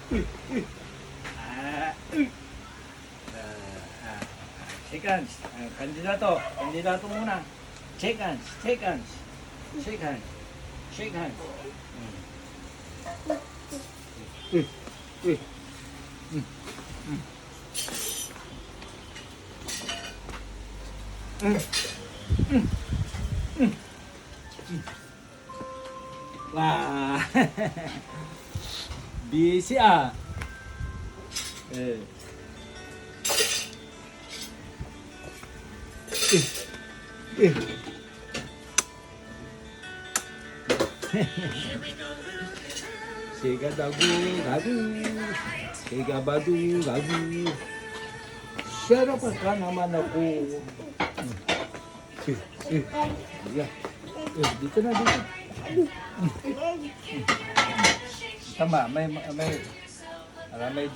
Ah, shake hands. Kandidato. Kandidato muna. Shake hands. Shake hands. Shake hands. Shake hands. Wah. Busy ah. Eh. Sega dagu dagu. Sega badu dagu. Shut ka naman ako. Yeah. Dito na dito. Tama, may